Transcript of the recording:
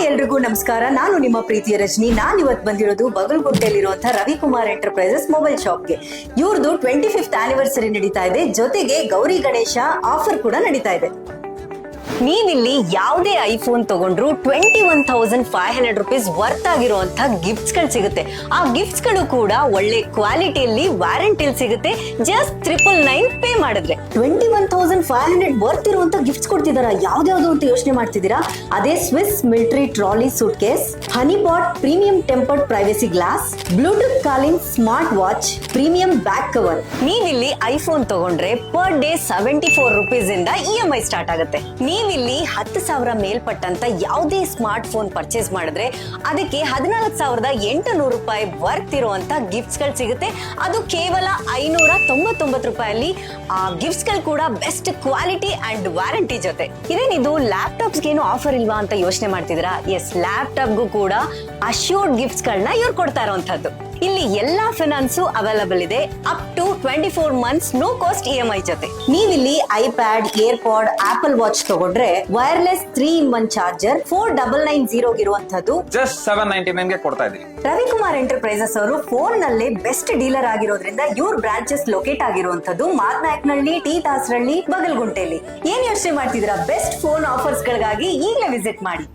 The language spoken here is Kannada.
ಎಲ್ರಿಗೂ ನಮಸ್ಕಾರ. ನಾನು ನಿಮ್ಮ ಪ್ರೀತಿಯ ರಜನಿ. ನಾನು ಇವತ್ತು ಬಂದಿರೋದು ಬಗಲ್ಗುಂಟೆಯಲ್ಲಿರುವಂತಹ ರವಿಕುಮಾರ್ ಎಂಟರ್ಪ್ರೈಸಸ್ ಮೊಬೈಲ್ ಶಾಪ್ಗೆ. ಇವ್ರದ್ದು 25th ಆನಿವರ್ಸರಿ ನಡೀತಾ ಇದೆ, ಜೊತೆಗೆ ಗೌರಿ ಗಣೇಶ ಆಫರ್ ಕೂಡ ನಡೀತಾ ಇದೆ. ನೀವಿಲ್ಲಿ ಯಾವುದೇ ಐಫೋನ್ ತಗೊಂಡ್ರು 21,500 ರುಪೀಸ್ ವರ್ತ್ ಆಗಿರುವಂತ ಗಿಫ್ಟ್ಸ್ ಗಳು ಸಿಗುತ್ತೆ. ಆ ಗಿಫ್ಟ್ಸ್ ಗಳು ಕೂಡ ಒಳ್ಳೆ ಕ್ವಾಲಿಟಿಯಲ್ಲಿ ವ್ಯಾರಂಟಿಲಿ ಸಿಗುತ್ತೆ. ಜಸ್ಟ್ 999 ಪೇ ಮಾಡಿದ್ರೆ 21,500 ವರ್ತ್ ಇರುವಂತ ಗಿಫ್ಟ್ಸ್ ಕೊಡ್ತಿದಾರ. ಯಾವ್ದಾವ್ದು ಅಂತ ಯೋಚನೆ ಮಾಡ್ತಿದ್ದೀರಾ? ಅದೇ Swiss military trolley suitcase, honey pot premium tempered privacy glass, Bluetooth calling smart watch, premium back cover. ನೀವಿಲ್ಲಿ ಐಫೋನ್ ತಗೊಂಡ್ರೆ ಪರ್ ಡೇ 74 ರುಪೀಸ್ ಇಂದ EMI ಸ್ಟಾರ್ಟ್ ಆಗುತ್ತೆ. ನೀವಿಲ್ಲಿ 10,000 ಮೇಲ್ಪಟ್ಟಂತ ಯಾವುದೇ ಸ್ಮಾರ್ಟ್ ಫೋನ್ ಪರ್ಚೇಸ್ ಮಾಡಿದ್ರೆ ಅದಕ್ಕೆ 14,800 ರೂಪಾಯಿ ವರ್ತ್ ಇರುವಂತ ಗಿಫ್ಟ್ಸ್ ಗಳು ಸಿಗುತ್ತೆ. ಅದು ಕೇವಲ 599 ರೂಪಾಯಲ್ಲಿ. ಆ ಗಿಫ್ಟ್ಸ್ ಗಳು ಕೂಡ ಬೆಸ್ಟ್ ಕ್ವಾಲಿಟಿ ಅಂಡ್ ವ್ಯಾರಂಟಿ ಜೊತೆ. ಇದೇನಿದು ಲ್ಯಾಪ್ಟಾಪ್ಸ್ ಏನು ಆಫರ್ ಇಲ್ವಾ ಅಂತ ಯೋಚನೆ ಮಾಡ್ತಿದ್ದೀರಾ? ಎಸ್, ಲ್ಯಾಪ್ಟಾಪ್ಗೂ ಕೂಡ ಅಶ್ಯೂರ್ಡ್ ಗಿಫ್ಟ್ಸ್ ಗಳನ್ನ ಇವ್ರು ಕೊಡ್ತಾ ಇರುವಂತದ್ದು. ಇಲ್ಲಿ ಎಲ್ಲಾ ಫೈನಾನ್ಸು ಅವೈಲಬಲ್ ಇದೆ. Up to 24 months no cost EMI ಜೊತೆ. ನೀವಿಲ್ಲಿ ಐಪ್ಯಾಡ್, ಏರ್ಪಾಡ್, ಆಪಲ್ ವಾಚ್ ತಗೊಂಡ್ರೆ ವೈರ್ಲೆಸ್ 3-in-1 ಚಾರ್ಜರ್ 4990 ಇರುವಂತದ್ದು ಜಸ್ಟ್ 799 ಗೆ ಕೊಡ್ತಾ ಇದೀವಿ. ರವಿಕುಮಾರ್ ಎಂಟರ್ಪ್ರೈಸಸ್ ಅವರು ಫೋನ್ ನಲ್ಲೇ ಬೆಸ್ಟ್ ಡೀಲರ್ ಆಗಿರೋದ್ರಿಂದ ಇವ್ರ ಬ್ರಾಂಚಸ್ ಲೊಕೇಟ್ ಆಗಿರುವಂತದ್ದು ಮಾದನಾಯಕನಹಳ್ಳಿ, ಟಿ ದಾಸರಹಳ್ಳಿ, ಬಗಲ್ಗುಂಟೆಯಲ್ಲಿ. ಏನ್ ಯೋಚನೆ ಮಾಡ್ತಿದ್ದೀರಾ? ಬೆಸ್ಟ್ ಫೋನ್ ಆಫರ್ಸ್ ಗಳಿಗಾಗಿ ಈಗಲೇ ವಿಸಿಟ್ ಮಾಡಿ.